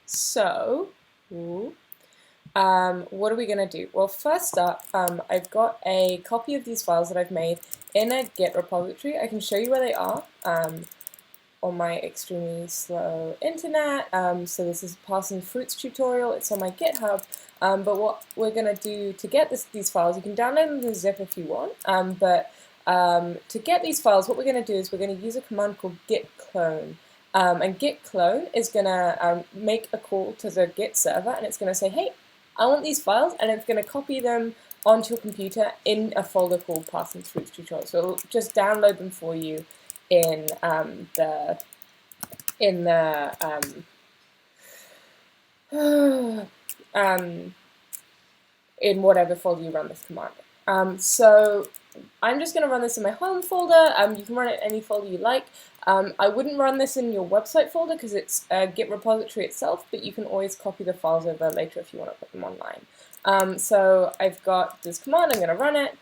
So, what are we going to do? Well, first up, I've got a copy of these files that I've made in a Git repository. I can show you where they are on my extremely slow internet. So this is Parsons Fruits tutorial. It's on my GitHub. But what we're going to do to get these files, you can download them as zip if you want. To get these files, what we're going to do is we're going to use a command called git clone. And git clone is going to make a call to the Git server, and it's going to say, hey, I want these files, and it's going to copy them onto your computer in a folder called Parsons Fruits tutorial. So it'll just download them for you in in whatever folder you run this command. So I'm just going to run this in my home folder. You can run it in any folder you like. I wouldn't run this in your website folder because it's a Git repository itself, but you can always copy the files over later if you want to put them online. So I've got this command, I'm going to run it.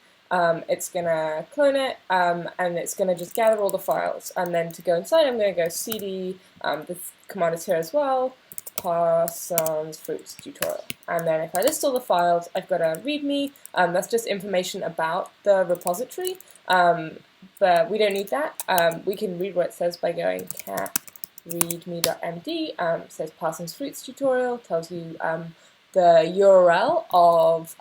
It's going to clone it, and it's going to just gather all the files. And then to go inside, I'm going to go cd, this command is here as well, Parsons Fruits tutorial. And then if I list all the files, I've got a readme. That's just information about the repository, but we don't need that. We can read what it says by going cat readme.md. It says Parsons Fruits tutorial, tells you the URL of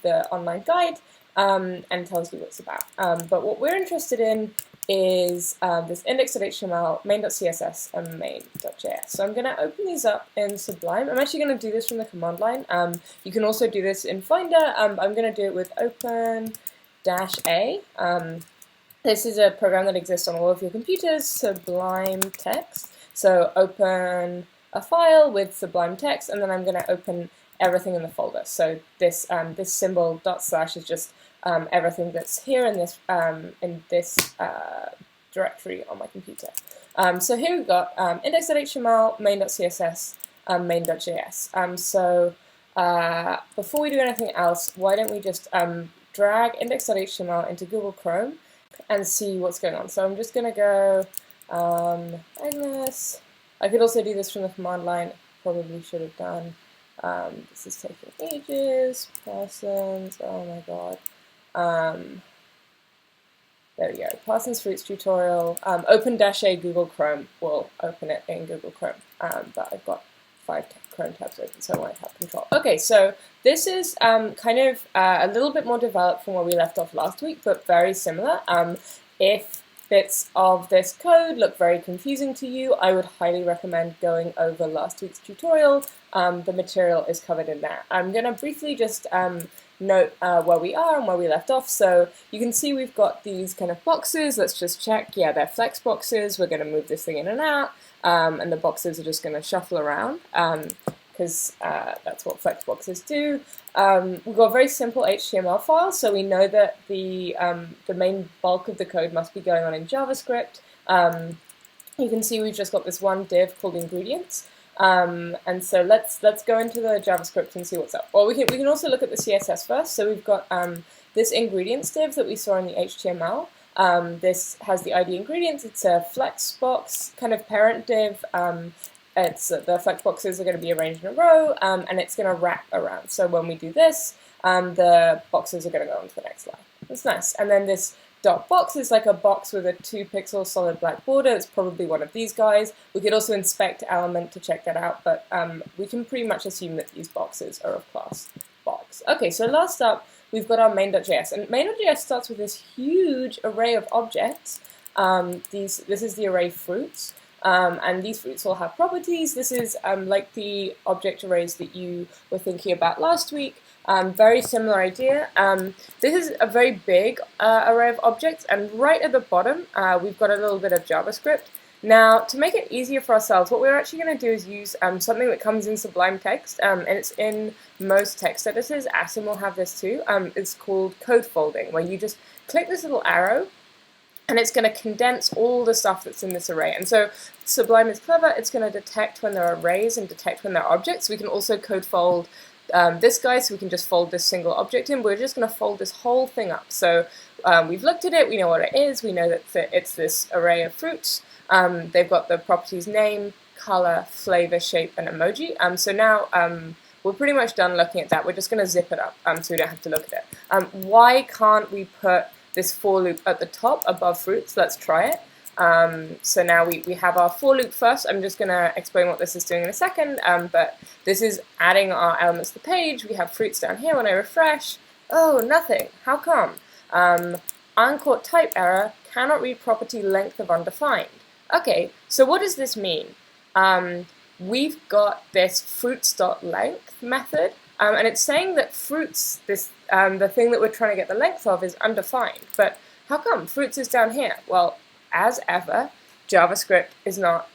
the online guide, and tells you what it's about. But what we're interested in is this index.html, main.css, and main.js. So I'm going to open these up in Sublime. I'm actually going to do this from the command line. You can also do this in Finder. I'm going to do it with open-a. This is a program that exists on all of your computers, Sublime Text. So open a file with Sublime Text, and then I'm going to open everything in the folder. So this this symbol // is just everything that's here in this directory on my computer. So here we've got index.html, main.css, main.js. So before we do anything else, why don't we just drag index.html into Google Chrome and see what's going on. So I'm just going to go Agnes. I could also do this from the command line. Probably should have done. This is taking ages. Parsons. Oh my god. There we go. Parsons Fruits tutorial. Open-a Google Chrome will open it in Google Chrome. But I've got 5 Chrome tabs open, so I want to have control. Okay, so this is kind of a little bit more developed from where we left off last week, but very similar. If bits of this code look very confusing to you, I would highly recommend going over last week's tutorial. The material is covered in there. I'm going to briefly just note where we are and where we left off. So you can see we've got these kind of boxes. Let's just check. Yeah, they're flex boxes. We're going to move this thing in and out, and the boxes are just going to shuffle around because that's what flex boxes do. We've got a very simple HTML file, so we know that the main bulk of the code must be going on in JavaScript. You can see we've just got this one div called ingredients. And so let's go into the JavaScript and see what's up. Well, we can also look at the CSS first. So we've got this ingredients div that we saw in the HTML. This has the ID ingredients. It's a flexbox kind of parent div. The flexboxes are going to be arranged in a row, and it's going to wrap around. So when we do this, the boxes are going to go on to the next line. That's nice. And then this dot box is like a box with a 2-pixel solid black border. It's probably one of these guys. We could also inspect element to check that out, but we can pretty much assume that these boxes are of class box. Okay, so last up, we've got our main.js, and main.js starts with this huge array of objects. This is the array fruits, and these fruits all have properties. This is like the object arrays that you were thinking about last week. Very similar idea. This is a very big array of objects, and right at the bottom we've got a little bit of JavaScript. Now, to make it easier for ourselves, what we're actually going to do is use something that comes in Sublime Text, and it's in most text editors. Atom will have this too. It's called code folding, where you just click this little arrow, and it's going to condense all the stuff that's in this array. And so Sublime is clever. It's going to detect when there are arrays and detect when there are objects. We can also code fold this guy, so we can just fold this single object in. We're just going to fold this whole thing up. So we've looked at it, we know what it is, we know that it's this array of fruits. They've got the properties name, color, flavor, shape, and emoji. So now we're pretty much done looking at that. We're just going to zip it up so we don't have to look at it. Why can't we put this for loop at the top above fruits? Let's try it. So now we have our for loop first. I'm just going to explain what this is doing in a second, but this is adding our elements to the page. We have fruits down here. When I refresh, oh, nothing. How come? Uncaught type error, cannot read property length of undefined. Okay, so what does this mean? We've got this fruits.length method, and it's saying that fruits, the thing that we're trying to get the length of, is undefined. But how come? Fruits is down here. Well, as ever, JavaScript is not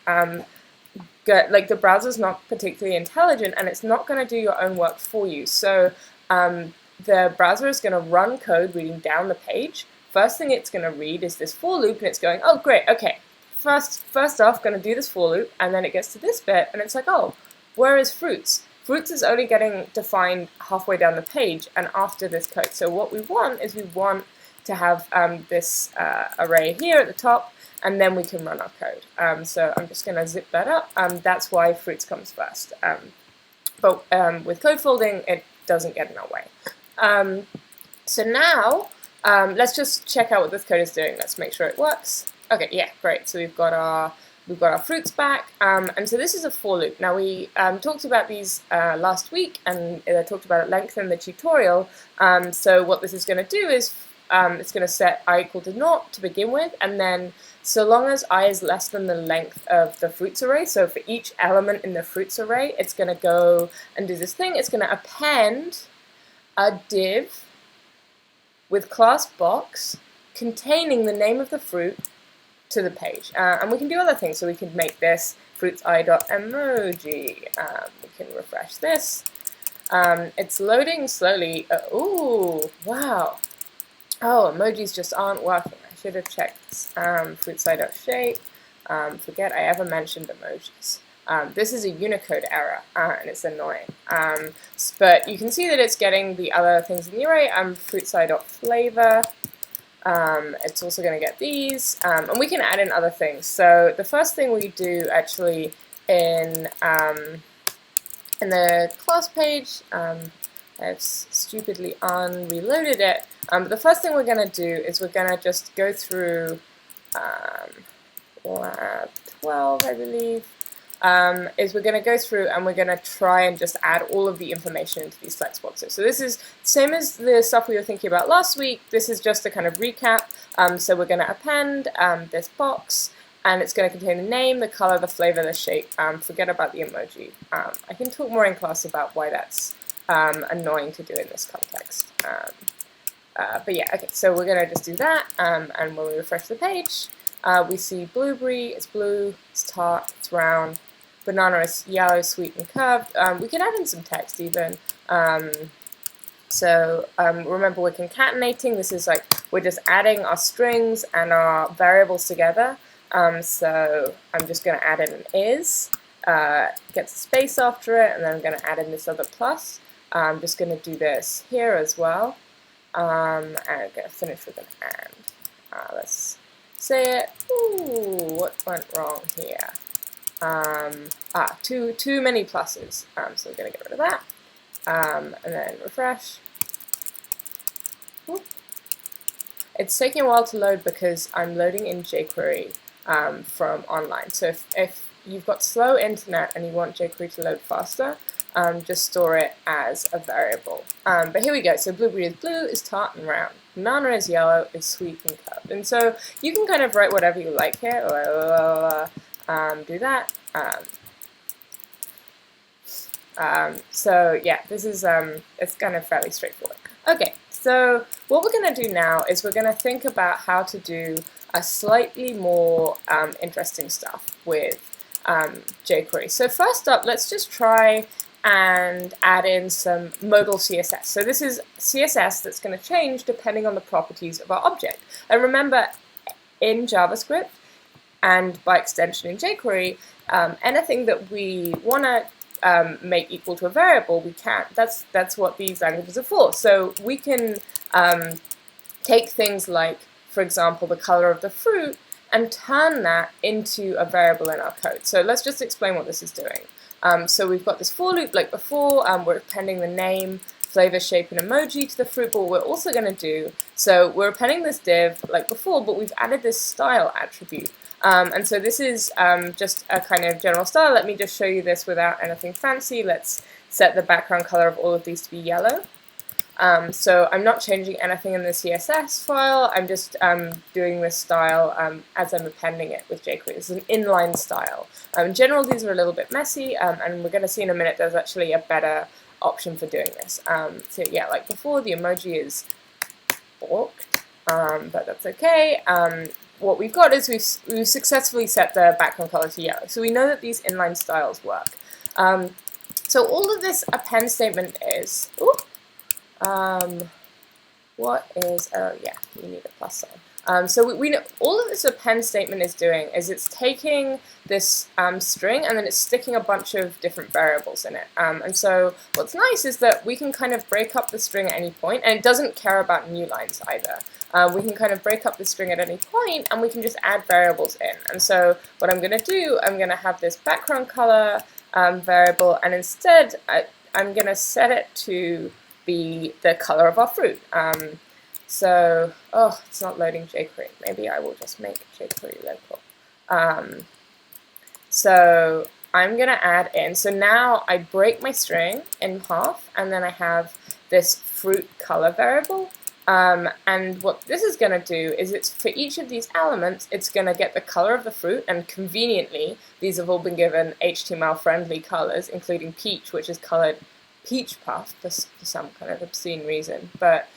good. Like, the browser's not particularly intelligent, and it's not going to do your own work for you. So the browser is going to run code reading down the page. First thing it's going to read is this for loop, and it's going, oh, great, okay. First off, going to do this for loop, and then it gets to this bit, and it's like, oh, where is fruits? Fruits is only getting defined halfway down the page and after this code. So what we want is we want to have this array here at the top, and then we can run our code. So I'm just going to zip that up. That's why fruits comes first. But with code folding, it doesn't get in our way. So now, let's just check out what this code is doing. Let's make sure it works. Okay, yeah, great. So we've got our fruits back, and so this is a for loop. Now we talked about these last week, and I talked about at length in the tutorial. So what this is going to do is it's going to set I equal to 0 to begin with, and then so long as I is less than the length of the fruits array, so for each element in the fruits array, it's going to go and do this thing. It's going to append a div with class box containing the name of the fruit to the page. And we can do other things. So we can make this fruits_i.emoji. We can refresh this. It's loading slowly. Ooh, wow. Oh, emojis just aren't working. I should have checked this. Fruits_i.shape. Forget I ever mentioned emojis. This is a Unicode error, and it's annoying. But you can see that it's getting the other things in the array. Fruits_i.flavor. It's also going to get these, and we can add in other things. So the first thing we do actually in the class page, I've stupidly unreloaded it, but the first thing we're going to do is we're going to just go through lab 12, I believe, is we're going to go through and we're going to try and just add all of the information into these flex boxes. So this is same as the stuff we were thinking about last week. This is just a kind of recap. So we're going to append this box, and it's going to contain the name, the color, the flavor, the shape. Forget about the emoji. I can talk more in class about why that's annoying to do in this context. But yeah, okay, so we're going to just do that, and when we refresh the page, we see blueberry, it's blue, it's tart, it's round. Banana is yellow, sweet, and curved. We can add in some text even. Remember, we're concatenating. This is like, we're just adding our strings and our variables together. So I'm just going to add in an is, gets a space after it, and then I'm going to add in this other plus. I'm just going to do this here as well. And I'm going to finish with an and. Let's say it. Ooh, what went wrong here? Too many pluses. So we're going to get rid of that. And then refresh. Ooh. It's taking a while to load because I'm loading in jQuery from online. So if you've got slow internet and you want jQuery to load faster, just store it as a variable. But here we go. So blueberry is blue, is tart and round. Banana is yellow, is sweet and curved. And so you can kind of write whatever you like here. Do that. So yeah, this is it's kind of fairly straightforward. Okay, so what we're going to do now is we're going to think about how to do a slightly more interesting stuff with jQuery. So first up, let's just try and add in some modal CSS. So this is CSS that's going to change depending on the properties of our object. And remember, in JavaScript, and by extension in jQuery, anything that we want to make equal to a variable, we can. That's what these languages are for. So we can take things like, for example, the color of the fruit, and turn that into a variable in our code. So let's just explain what this is doing. So we've got this for loop like before, we're appending the name, flavor, shape, and emoji to the fruit, but what we're also going to do, so we're appending this div like before, but we've added this style attribute. And so this is just a kind of general style. Let me just show you this without anything fancy. Let's set the background color of all of these to be yellow. So I'm not changing anything in the CSS file, I'm just doing this style as I'm appending it with jQuery. This is an inline style. In general, these are a little bit messy, and we're going to see in a minute there's actually a better option for doing this. So yeah, like before, the emoji is balked, but that's okay. What we've got is we've successfully set the background color to yellow. So we know that these inline styles work. So all of this append statement is, what is, oh yeah, we need a plus sign. So we know all of this append statement is doing is it's taking this string and then it's sticking a bunch of different variables in it. And so what's nice is that we can kind of break up the string at any point, and it doesn't care about new lines either. We can kind of break up the string at any point and we can just add variables in. And so what I'm going to do, I'm going to have this background color variable, and instead I'm going to set it to be the color of our fruit. So, oh, it's not loading jQuery. Maybe I will just make jQuery local. So I'm going to add in, so now I break my string in half, and then I have this fruit color variable. And what this is going to do is it's for each of these elements, it's going to get the color of the fruit, and conveniently, these have all been given HTML-friendly colors, including peach, which is colored peach puff for some kind of obscene reason. But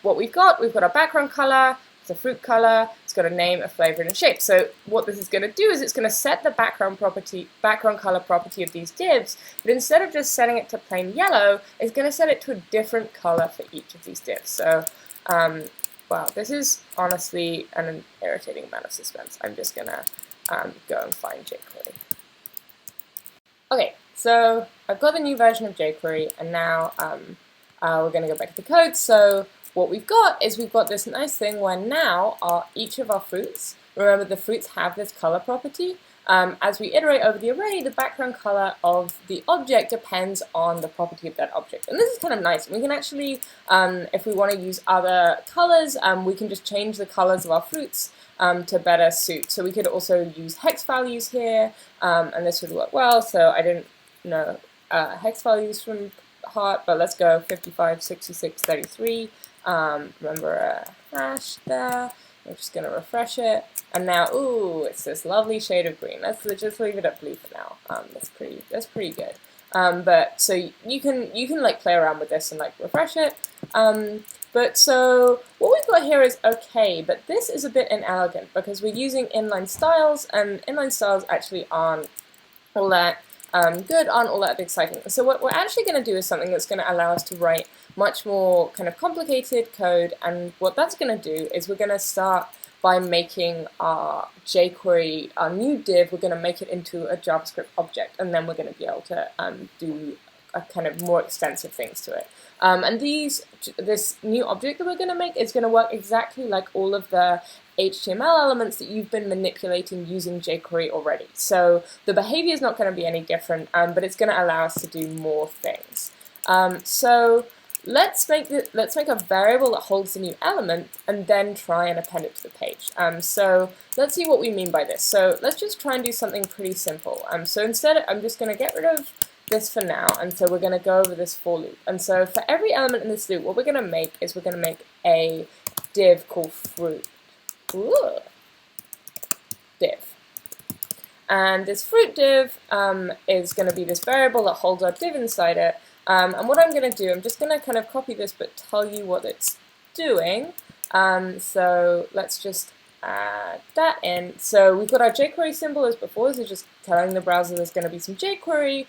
what we've got our background color, it's a fruit color, it's got a name, a flavor, and a shape. So what this is going to do is it's going to set the background color property of these divs, but instead of just setting it to plain yellow, it's going to set it to a different color for each of these divs. So wow, this is honestly an irritating amount of suspense. I'm just going to go and find jQuery. Okay, so I've got the new version of jQuery, and now we're going to go back to the code. So what we've got is we've got this nice thing where now each of our fruits, remember the fruits have this color property. As we iterate over the array, the background color of the object depends on the property of that object. And this is kind of nice. We can actually, if we want to use other colors, we can just change the colors of our fruits to better suit. So we could also use hex values here, and this would work well. So I didn't know hex values from heart, but let's go 55, 66, 33. Remember a hash there. I'm just going to refresh it, and now, ooh, it's this lovely shade of green. Let's just leave it at blue for now. That's pretty good. But so you can like play around with this and like refresh it. But so what we've got here is okay, but this is a bit inelegant because we're using inline styles, and inline styles actually aren't all that good, aren't all that exciting. So what we're actually going to do is something that's going to allow us to write much more kind of complicated code, and what that's going to do is we're going to start by making our jQuery, our new div, we're going to make it into a JavaScript object, and then we're going to be able to do a kind of more extensive things to it. And this new object that we're going to make is going to work exactly like all of the HTML elements that you've been manipulating using jQuery already. So the behavior is not going to be any different, but it's going to allow us to do more things. So let's make a variable that holds the new element and then try and append it to the page. So let's see what we mean by this. So let's just try and do something pretty simple. So instead, I'm just going to get rid of this for now, and so we're going to go over this for loop. And so for every element in this loop, what we're going to make is we're going to make a div called fruit. Ooh. Div. And this fruit div is going to be this variable that holds our div inside it. And what I'm going to do, I'm just going to kind of copy this but tell you what it's doing. So let's just add that in. So we've got our jQuery symbol as before, so just telling the browser there's going to be some jQuery.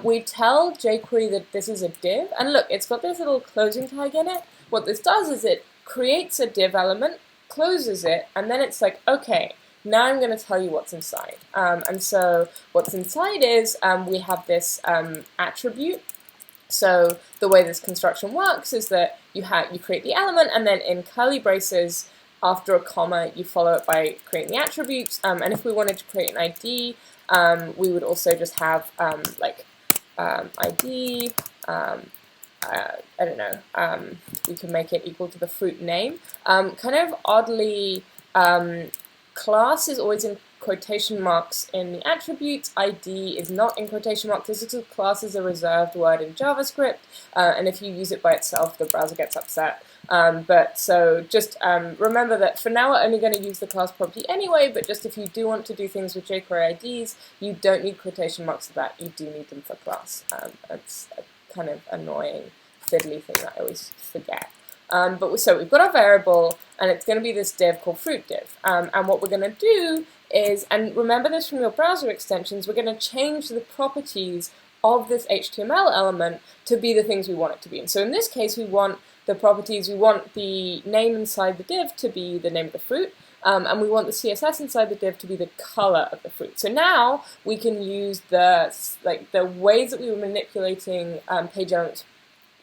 We tell jQuery that this is a div, and look, it's got this little closing tag in it. What this does is it creates a div element, closes it, and then it's like, okay, now I'm going to tell you what's inside. And so what's inside is we have this attribute. So the way this construction works is that you create the element, and then in curly braces after a comma, you follow it by creating the attributes. And if we wanted to create an ID, we would also just have ID. I don't know. We can make it equal to the fruit name. Kind of oddly, class is always in quotation marks in the attributes. ID is not in quotation marks. This is because class is a reserved word in JavaScript, and if you use it by itself, the browser gets upset. But so just remember that for now we're only going to use the class property anyway, but just if you do want to do things with jQuery IDs, you don't need quotation marks for that. You do need them for class. It's a kind of annoying, fiddly thing that I always forget. So we've got our variable, and it's going to be this div called fruit div. And what we're going to do is, and remember this from your browser extensions, we're going to change the properties of this HTML element to be the things we want it to be. And so in this case, we want the properties, we want the name inside the div to be the name of the fruit, and we want the CSS inside the div to be the color of the fruit. So now we can use the ways that we were manipulating page elements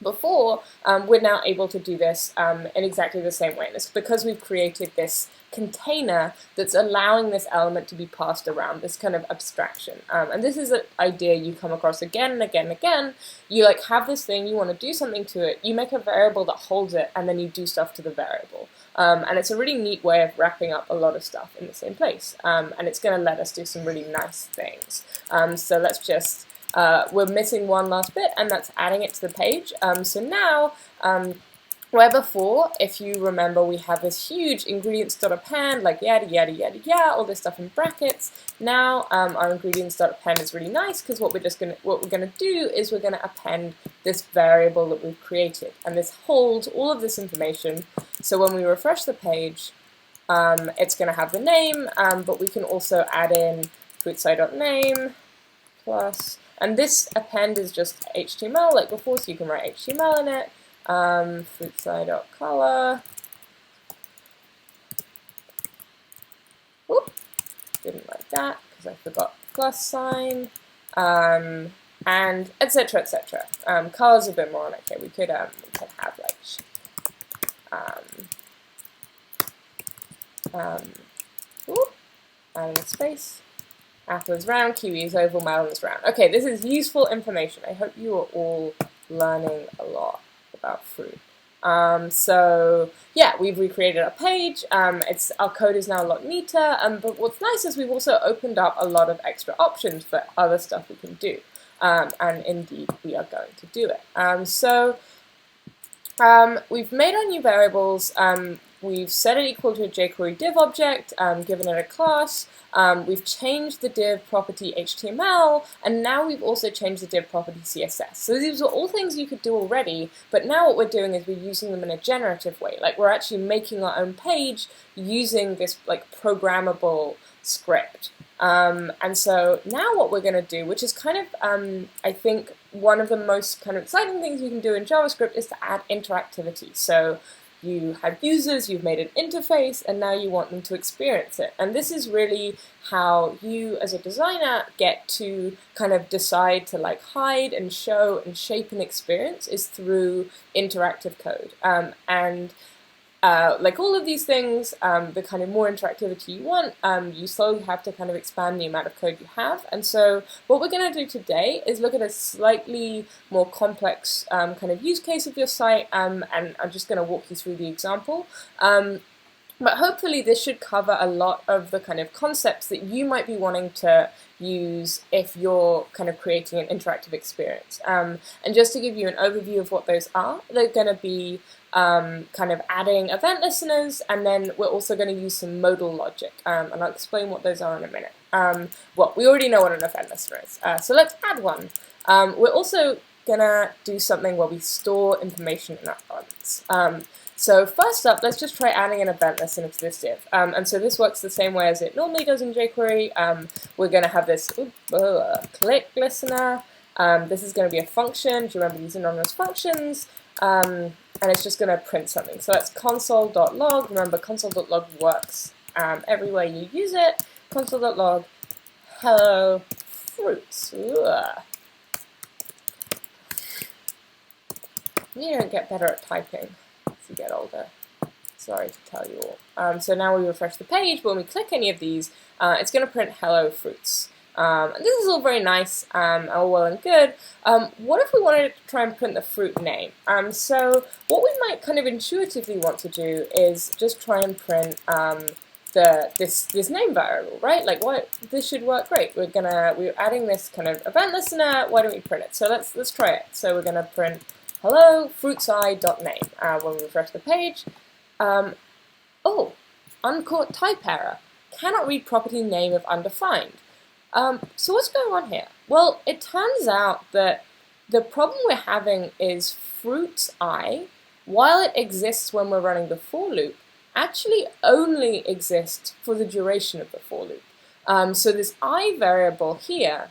before, we're now able to do this in exactly the same way. And it's because we've created this container that's allowing this element to be passed around, this kind of abstraction. And this is an idea you come across again and again and again. You have this thing, you want to do something to it, you make a variable that holds it, and then you do stuff to the variable. And it's a really neat way of wrapping up a lot of stuff in the same place. And it's going to let us do some really nice things. So let's just we're missing one last bit, and that's adding it to the page. So now, where before, if you remember, we have this huge ingredients.append, like yada yada yada yada, all this stuff in brackets. Now our ingredients.append is really nice because what we're gonna do is we're gonna append this variable that we've created, and this holds all of this information. So when we refresh the page, it's gonna have the name, but we can also add in fruitside.name plus. And this append is just HTML like before, so you can write HTML in it. Fruitside.color. Oop, didn't like that because I forgot the plus sign. And etc. etc. Colors a bit more like here. We could have like adding a space. Apple is round, kiwi is oval, melon is round. Okay, this is useful information. I hope you are all learning a lot about fruit. So yeah, we've recreated our page. Our code is now a lot neater. But what's nice is we've also opened up a lot of extra options for other stuff we can do. And indeed, we are going to do it. We've made our new variables. We've set it equal to a jQuery div object, given it a class. We've changed the div property HTML, and now we've also changed the div property CSS. So these are all things you could do already, but now what we're doing is we're using them in a generative way. Like we're actually making our own page using this programmable script. And so now what we're going to do, which is kind of, I think, one of the most kind of exciting things you can do in JavaScript is to add interactivity. So you have users, you've made an interface, and now you want them to experience it. And this is really how you, as a designer, get to kind of decide to hide and show and shape an experience is through interactive code. Like all of these things, the kind of more interactivity you want, you slowly have to kind of expand the amount of code you have. And so what we're going to do today is look at a slightly more complex kind of use case of your site, and I'm just going to walk you through the example. But hopefully this should cover a lot of the kind of concepts that you might be wanting to use if you're kind of creating an interactive experience. And just to give you an overview of what those are, they're going to be kind of adding event listeners, and then we're also going to use some modal logic, and I'll explain what those are in a minute. Well, we already know what an event listener is, so let's add one. We're also going to do something where we store information in our elements. So first up, let's just try adding an event listener to this div. And so this works the same way as it normally does in jQuery. We're going to have this click listener. This is going to be a function. Do you remember these anonymous functions? And it's just going to print something. So that's console.log. Remember, console.log works everywhere you use it. Console.log, hello fruits. Ugh. You don't get better at typing as you get older. Sorry to tell you all. So now we refresh the page. When we click any of these, it's going to print hello fruits. And this is all very nice, all well and good. What if we wanted to try and print the fruit name? So what we might kind of intuitively want to do is just try and print this name variable, right? Like this should work great. We're adding this kind of event listener. Why don't we print it? So let's try it. So we're gonna print hello fruitsI.name when we refresh the page. Oh, uncaught type error. Cannot read property name if undefined. So what's going on here? Well, it turns out that the problem we're having is fruitsI, while it exists when we're running the for loop, actually only exists for the duration of the for loop. So this I variable here,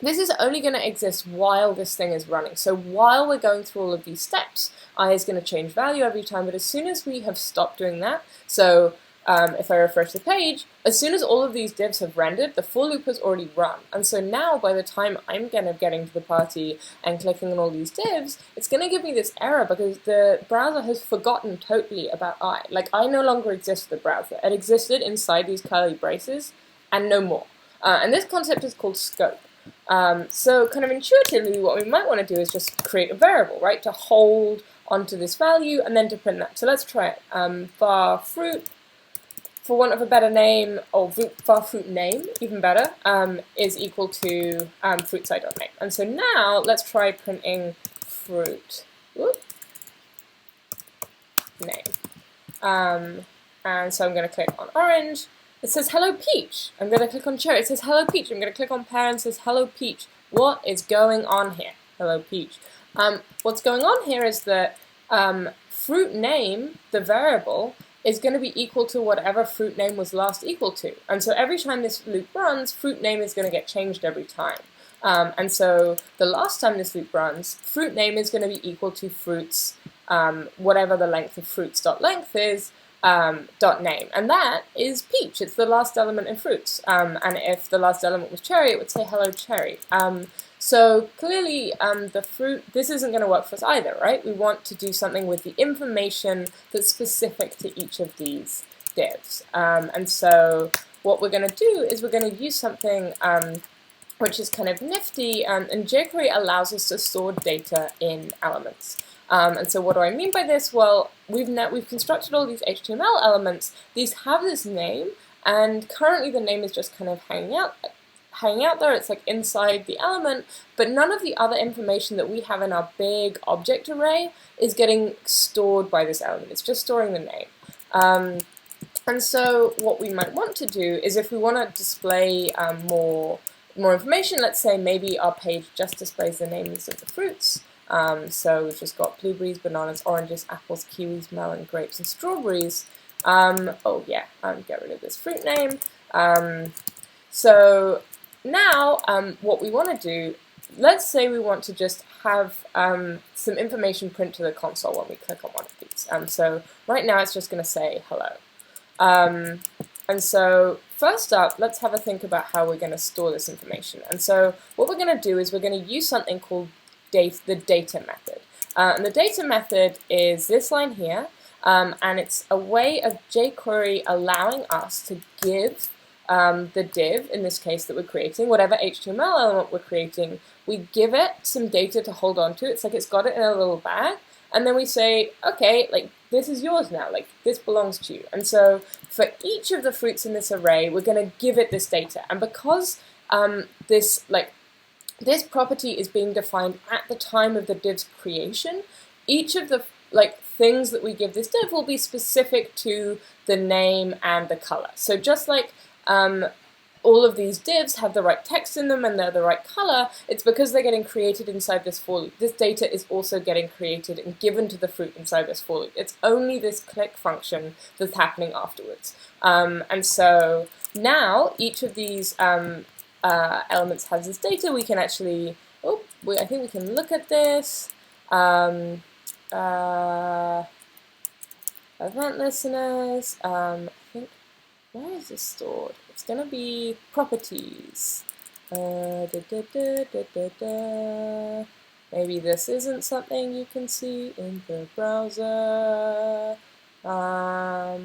this is only going to exist while this thing is running. So while we're going through all of these steps, I is going to change value every time, but as soon as we have stopped doing that, so if I refresh the page, as soon as all of these divs have rendered, the for loop has already run. And so now, by the time I'm getting to the party and clicking on all these divs, it's going to give me this error because the browser has forgotten totally about I. Like, I no longer exist for the browser. It existed inside these curly braces and no more. And this concept is called scope. So kind of intuitively, what we might want to do is just create a variable, right, to hold onto this value and then to print that. So let's try it. Var fruit, for want of a better name, or var fruit name, even better, is equal to fruitsI.name. And so now let's try printing fruit name. And so I'm going to click on orange. It says hello peach. I'm going to click on cherry. It says hello peach. I'm going to click on pear and it says hello peach. What is going on here? Hello peach. What's going on here is that fruit name, the variable, is going to be equal to whatever fruit name was last equal to. And so every time this loop runs, fruit name is going to get changed every time. And so the last time this loop runs, fruit name is going to be equal to fruits, whatever the length of fruits.length is, .name. And that is peach. It's the last element in fruits. And if the last element was cherry, it would say hello cherry. So clearly the fruit, this isn't going to work for us either, right? We want to do something with the information that's specific to each of these divs. And so what we're going to do is we're going to use something which is kind of nifty, and jQuery allows us to store data in elements. And so what do I mean by this? Well, we've constructed all these HTML elements. These have this name, and currently the name is just kind of hanging out there. It's like inside the element, but none of the other information that we have in our big object array is getting stored by this element. It's just storing the name. And so what we might want to do is, if we want to display more information, let's say maybe our page just displays the names of the fruits. So we've just got blueberries, bananas, oranges, apples, kiwis, melon, grapes, and strawberries. Oh yeah, get rid of this fruit name. So now what we want to do, let's say we want to just have some information print to the console when we click on one of these. So right now it's just going to say hello. And so first up, let's have a think about how we're going to store this information. And so what we're going to do is we're going to use something called the data method. And the data method is this line here, and it's a way of jQuery allowing us to give the div, in this case that we're creating, whatever HTML element we're creating, we give it some data to hold on to. It's like it's got it in a little bag, and then we say, okay, like this is yours now, like this belongs to you. And so for each of the fruits in this array, we're going to give it this data. And because this property is being defined at the time of the div's creation, each of the things that we give this div will be specific to the name and the color. So just like all of these divs have the right text in them and they're the right color, it's because they're getting created inside this for loop. This data is also getting created and given to the fruit inside this for loop. It's only this click function that's happening afterwards. And so now each of these elements has this data. We can actually, I think we can look at this. Event listeners, I think, where is this stored? It's going to be properties. Maybe this isn't something you can see in the browser. I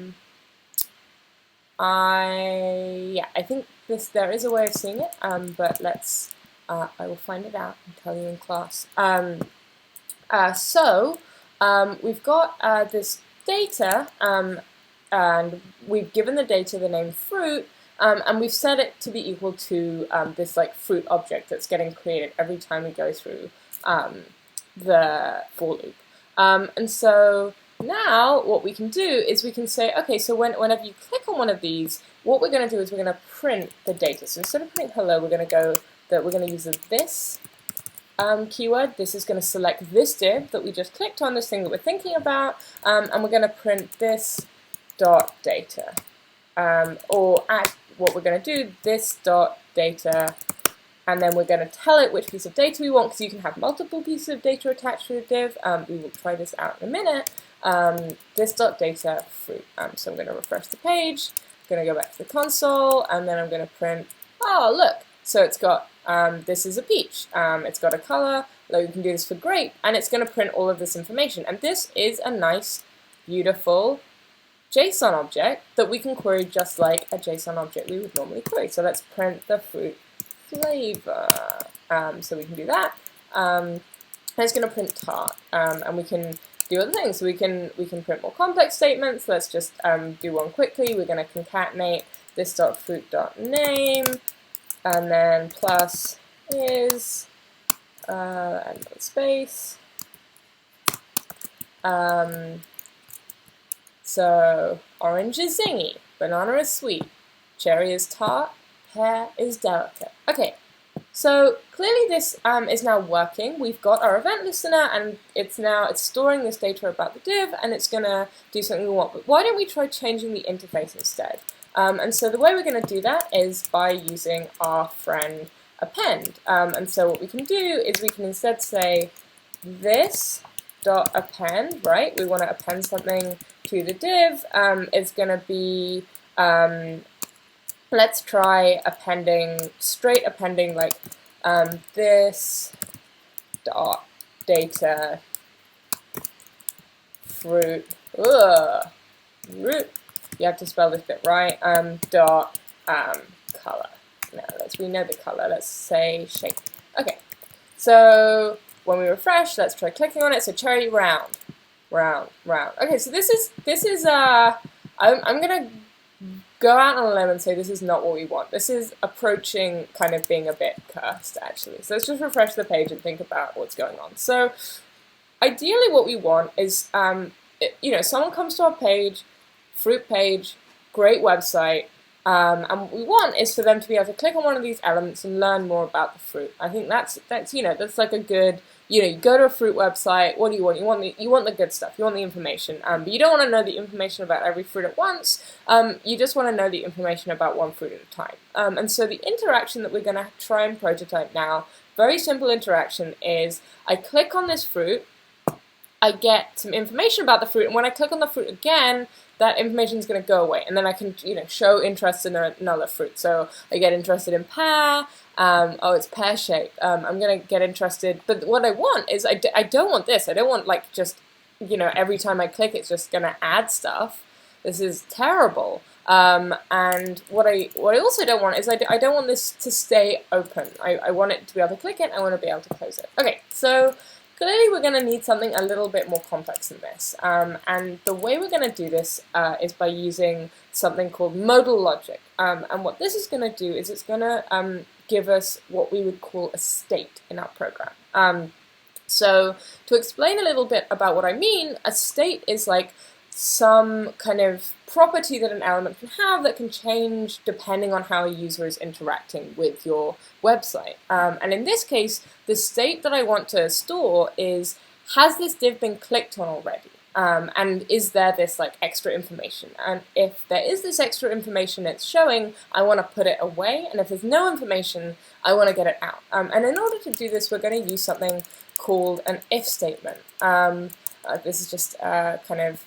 think there is a way of seeing it, but let's I will find it out and tell you in class. We've got this data, and we've given the data the name fruit, and we've set it to be equal to this like fruit object that's getting created every time we go through the for loop. And so now what we can do is we can say, okay, so whenever you click on one of these, what we're going to do is we're going to print the data. So instead of printing hello, we're going to use this keyword. This is going to select this div that we just clicked on, this thing that we're thinking about, and we're going to print this dot data. Or at what we're going to do, this dot data, and then we're going to tell it which piece of data we want, because you can have multiple pieces of data attached to a div. We will try this out in a minute. This dot data fruit. So I'm going to refresh the page, I'm going to go back to the console, and then I'm going to print, oh look, so it's got, this is a peach, it's got a color, like you can do this for grape, and it's going to print all of this information. And this is a nice, beautiful JSON object that we can query just like a JSON object we would normally query. So let's print the fruit flavor. So we can do that. And it's going to print tart, and we can do other things. So we can print more complex statements. Let's just do one quickly. We're going to concatenate this dot fruit dot name, and then plus is and space. So orange is zingy, banana is sweet, cherry is tart, pear is delicate. Okay, so clearly this is now working. We've got our event listener, and it's storing this data about the div, and it's going to do something we want. But why don't we try changing the interface instead? And so the way we're going to do that is by using our friend append. And so what we can do is we can instead say this dot append, right? We want to append something to the div. It's going to be, let's try straight appending like this dot data fruit, root, you have to spell this bit right, dot color. Now we know the color, let's say shape. Okay, so when we refresh, let's try clicking on it. So cherry round, round, round. Okay, so this is I'm gonna go out on a limb and say this is not what we want. This is approaching kind of being a bit cursed, actually. So let's just refresh the page and think about what's going on. So ideally, what we want is, someone comes to our page, fruit page, great website. And what we want is for them to be able to click on one of these elements and learn more about the fruit. I think that's like a good, you go to a fruit website, what do you want? You want the good stuff, you want the information, but you don't want to know the information about every fruit at once, you just want to know the information about one fruit at a time. And so the interaction that we're going to try and prototype now, very simple interaction, is I click on this fruit, I get some information about the fruit, and when I click on the fruit again, that information is going to go away, and then I can, show interest in another fruit. So I get interested in pear. Oh, it's pear-shaped. I'm going to get interested, but what I want is I don't want this. I don't want like just, every time I click, it's just going to add stuff. This is terrible. And what I also don't want is I don't want this to stay open. I want it to be able to click it. I want to be able to close it. Okay, so clearly we're going to need something a little bit more complex than this, and the way we're going to do this is by using something called modal logic, and what this is going to do is it's going to give us what we would call a state in our program. So to explain a little bit about what I mean, a state is like some kind of property that an element can have that can change depending on how a user is interacting with your website. And in this case, the state that I want to store is, has this div been clicked on already? And is there this like extra information? And if there is this extra information it's showing, I want to put it away. And if there's no information, I want to get it out. And in order to do this, we're going to use something called an if statement. This is just kind of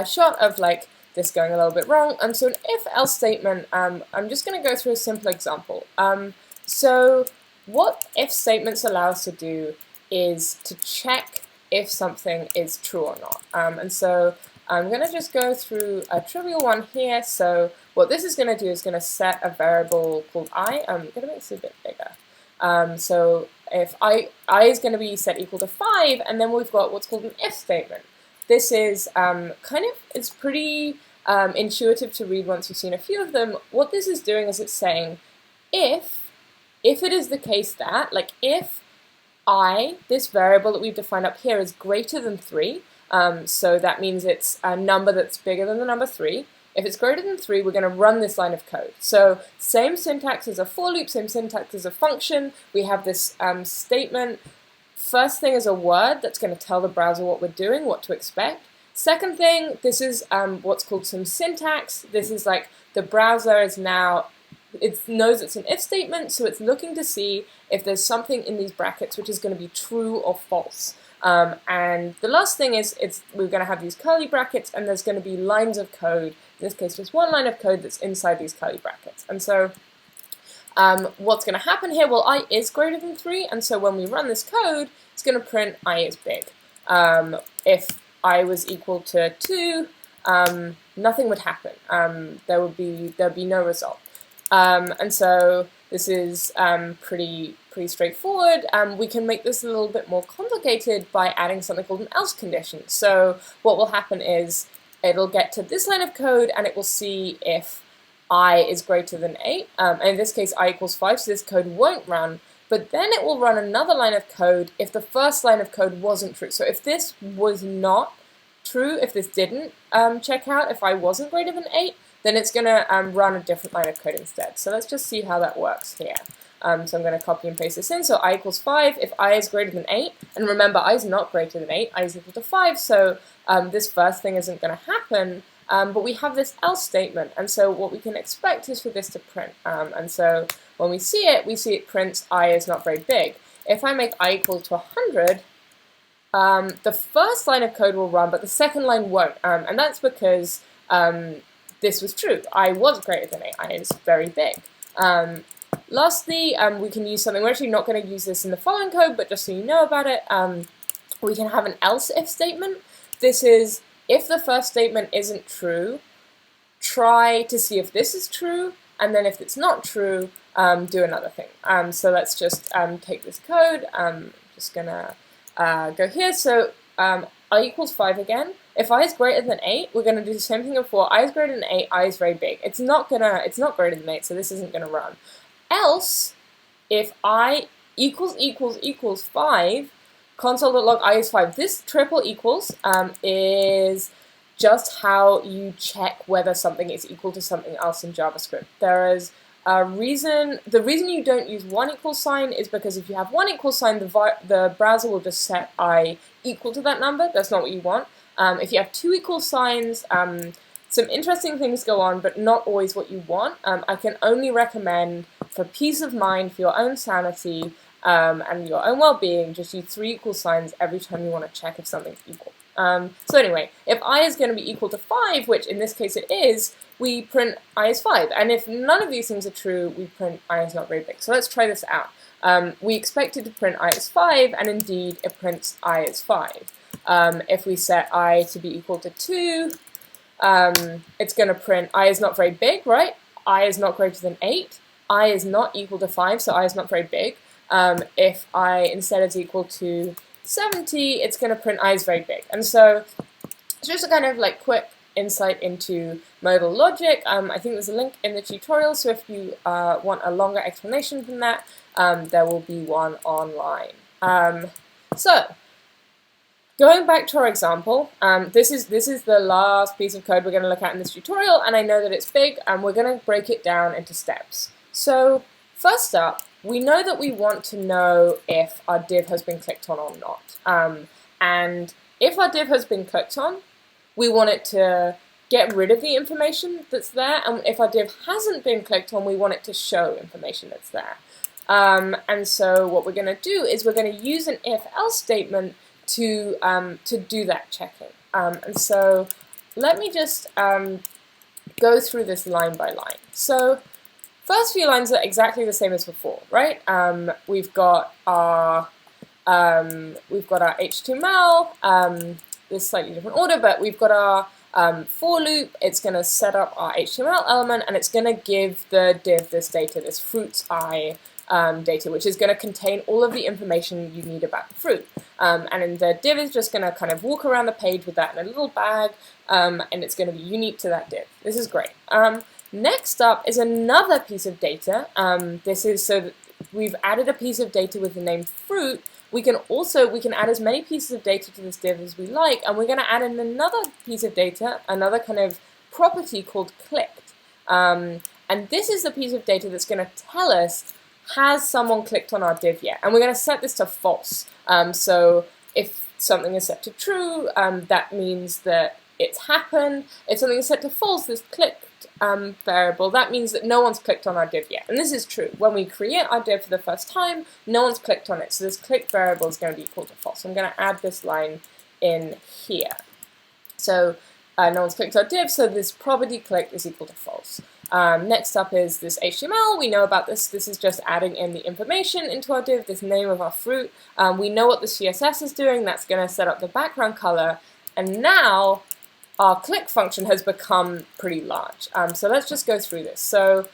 shot of like this going a little bit wrong. And so an if-else statement, I'm just going to go through a simple example. So what if statements allow us to do is to check if something is true or not. And so I'm going to just go through a trivial one here. So what this is going to do is going to set a variable called I. I'm going to make this a bit bigger. So if I is going to be set equal to 5, and then we've got what's called an if statement. This is it's pretty intuitive to read once you've seen a few of them. What this is doing is it's saying if it is the case that, like, if I, this variable that we've defined up here, is greater than 3, so that means it's a number that's bigger than the number 3. If it's greater than 3, we're going to run this line of code. So same syntax as a for loop, same syntax as a function. We have this statement. First thing is a word that's going to tell the browser what we're doing, what to expect. Second thing, this is what's called some syntax. This is like the browser is now, it knows it's an if statement, so it's looking to see if there's something in these brackets which is going to be true or false. And the last thing is we're going to have these curly brackets, and there's going to be lines of code. In this case, just one line of code that's inside these curly brackets. And so what's going to happen here? Well, I is greater than 3, and so when we run this code, it's going to print I is big. If I was equal to 2, nothing would happen. There'd be no result. And so this is pretty straightforward. We can make this a little bit more complicated by adding something called an else condition. So what will happen is it'll get to this line of code, and it will see if I is greater than 8. And in this case, I equals 5, so this code won't run. But then it will run another line of code if the first line of code wasn't true. So if this was not true, if this didn't check out, if I wasn't greater than 8, then it's going to run a different line of code instead. So let's just see how that works here. So I'm going to copy and paste this in. So I equals 5 if I is greater than 8. And remember, I is not greater than 8. I is equal to 5. So this first thing isn't going to happen. But we have this else statement. And so what we can expect is for this to print. And so when we see it prints I is not very big. If I make I equal to 100, the first line of code will run, but the second line won't. And that's because this was true. I was greater than 8. I is very big. Lastly, we can use something. We're actually not going to use this in the following code, but just so you know about it, we can have an else if statement. This is if the first statement isn't true, try to see if this is true, and then if it's not true, do another thing. So let's just take this code. I'm just going to go here. So I equals 5 again. If I is greater than 8, we're going to do the same thing before. I is greater than 8, I is very big. It's not greater than 8, so this isn't going to run. Else, if I equals 5, console.log I is 5. This triple equals is just how you check whether something is equal to something else in JavaScript. There is a reason. The reason you don't use one equal sign is because if you have one equal sign, the browser will just set I equal to that number. That's not what you want. If you have two equal signs, some interesting things go on, but not always what you want. I can only recommend, for peace of mind, for your own sanity, and your own well-being, just use 3 equal signs every time you want to check if something's equal. So anyway, if I is going to be equal to 5, which in this case it is, we print I is 5. And if none of these things are true, we print I is not very big. So let's try this out. We expect it to print I is 5, and indeed it prints I is 5. If we set I to be equal to 2, it's going to print I is not very big, right? I is not greater than 8. I is not equal to 5, so I is not very big. If I instead is equal to 70, it's going to print I is very big. And so it's just a kind of like quick insight into modal logic. I think there's a link in the tutorial, so if you want a longer explanation than that, there will be one online. So going back to our example, this is the last piece of code we're going to look at in this tutorial, and I know that it's big, and we're going to break it down into steps. So first up, we know that we want to know if our div has been clicked on or not. And if our div has been clicked on, we want it to get rid of the information that's there. And if our div hasn't been clicked on, we want it to show information that's there. And so what we're going to do is we're going to use an if-else statement to do that checking. And so let me just go through this line by line. So first few lines are exactly the same as before, right? We've got our HTML, this slightly different order, but we've got our for loop. It's going to set up our HTML element, and it's going to give the div this data, this fruit's eye data, which is going to contain all of the information you need about the fruit. And then the div is just going to kind of walk around the page with that in a little bag, and it's going to be unique to that div. This is great. Next up is another piece of data. This is so that we've added a piece of data with the name fruit. We can add as many pieces of data to this div as we like, and we're going to add in another piece of data, another kind of property called clicked. And this is the piece of data that's going to tell us, has someone clicked on our div yet? And we're going to set this to false. So if something is set to true, that means that it's happened. If something is set to false, this clicked variable, that means that no one's clicked on our div yet. And this is true. When we create our div for the first time, no one's clicked on it. So this clicked variable is going to be equal to false. So I'm going to add this line in here. So no one's clicked our div, so this property clicked is equal to false. Next up is this HTML. We know about this. This is just adding in the information into our div, this name of our fruit. We know what the CSS is doing. That's going to set up the background color. And now our click function has become pretty large. So let's just go through this. So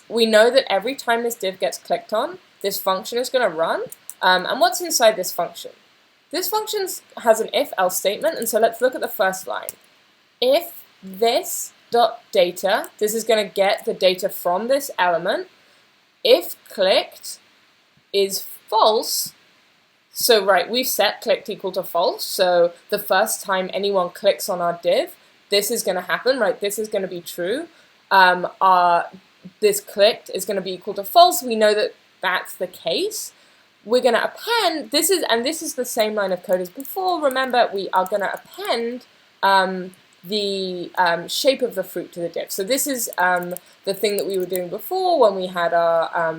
we know that every time this div gets clicked on, this function is going to run. And what's inside this function? This function has an if-else statement, and so let's look at the first line. If this dot data, this is going to get the data from this element. If clicked is false, so right, we've set clicked equal to false, so the first time anyone clicks on our div, this is going to happen, right? This is going to be true. This clicked is going to be equal to false. We know that that's the case. We're going to append, this is the same line of code as before. Remember, we are going to append the shape of the fruit to the div. So this is the thing that we were doing before when we had our,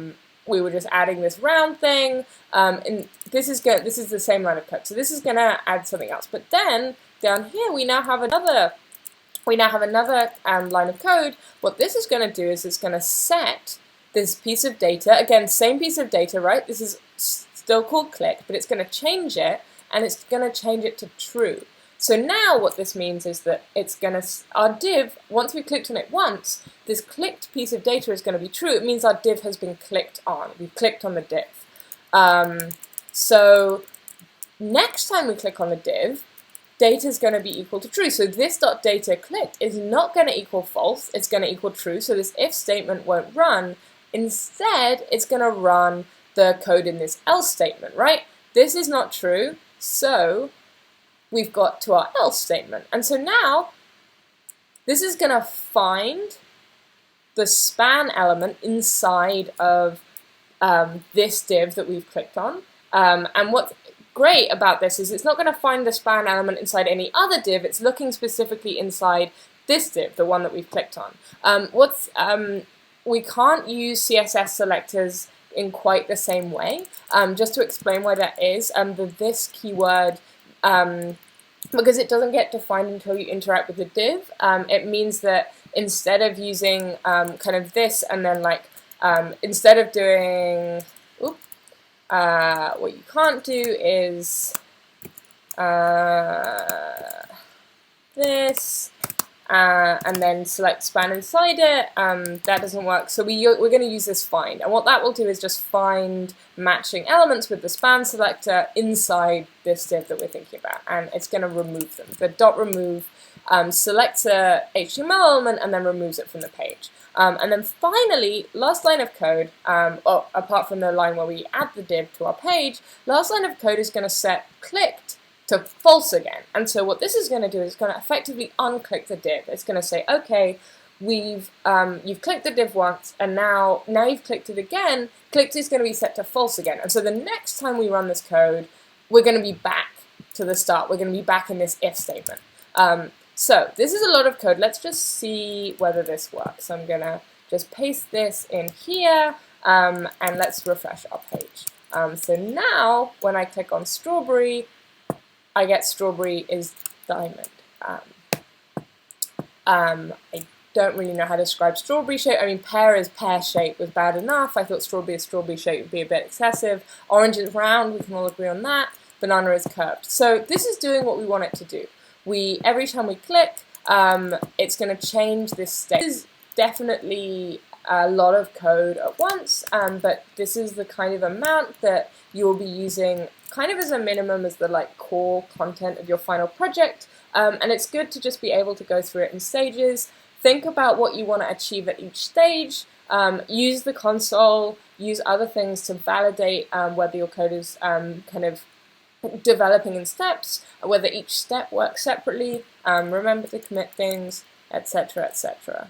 we were just adding this round thing, and this is the same line of code. So this is going to add something else. But then down here we now have another line of code. What this is going to do is it's going to set this piece of data, again, same piece of data, right? This is still called click, but it's going to change it, and it's going to change it to true. So now what this means is that it's going to, our div, once we clicked on it once, this clicked piece of data is going to be true. It means our div has been clicked on. We've clicked on the div. So next time we click on the div, data is going to be equal to true. So this dot data clicked is not going to equal false. It's going to equal true. So this if statement won't run. Instead, it's going to run the code in this else statement, right? This is not true, so we've got to our else statement. And so now, this is going to find the span element inside of this div that we've clicked on. And what's great about this is it's not going to find the span element inside any other div, it's looking specifically inside this div, the one that we've clicked on. We can't use CSS selectors in quite the same way. Just to explain why that is, the this keyword, because it doesn't get defined until you interact with the div, it means that instead of using kind of this and then like, instead of doing, what you can't do is this, and then select span inside it. That doesn't work, so we're going to use this find, and what that will do is just find matching elements with the span selector inside this div that we're thinking about, and it's going to remove them. The dot remove selects a HTML element and then removes it from the page. And then finally, last line of code, apart from the line where we add the div to our page, last line of code is going to set clicked to false again. And so what this is going to do is it's going to effectively unclick the div. It's going to say, okay, you've clicked the div once, and now you've clicked it again. Clicked is going to be set to false again. And so the next time we run this code, we're going to be back to the start. We're going to be back in this if statement. So this is a lot of code. Let's just see whether this works. So I'm going to just paste this in here, and let's refresh our page. So now when I click on strawberry, I get strawberry is diamond. I don't really know how to describe strawberry shape. I mean, pear is pear shape was bad enough. I thought strawberry is strawberry shape would be a bit excessive. Orange is round, we can all agree on that. Banana is curved. So this is doing what we want it to do. every time we click, it's going to change this state. This is definitely a lot of code at once, but this is the kind of amount that you will be using kind of as a minimum as the core content of your final project, and it's good to just be able to go through it in stages. Think about what you want to achieve at each stage. Use the console, use other things to validate whether your code is kind of developing in steps, whether each step works separately, remember to commit things, etc., etc.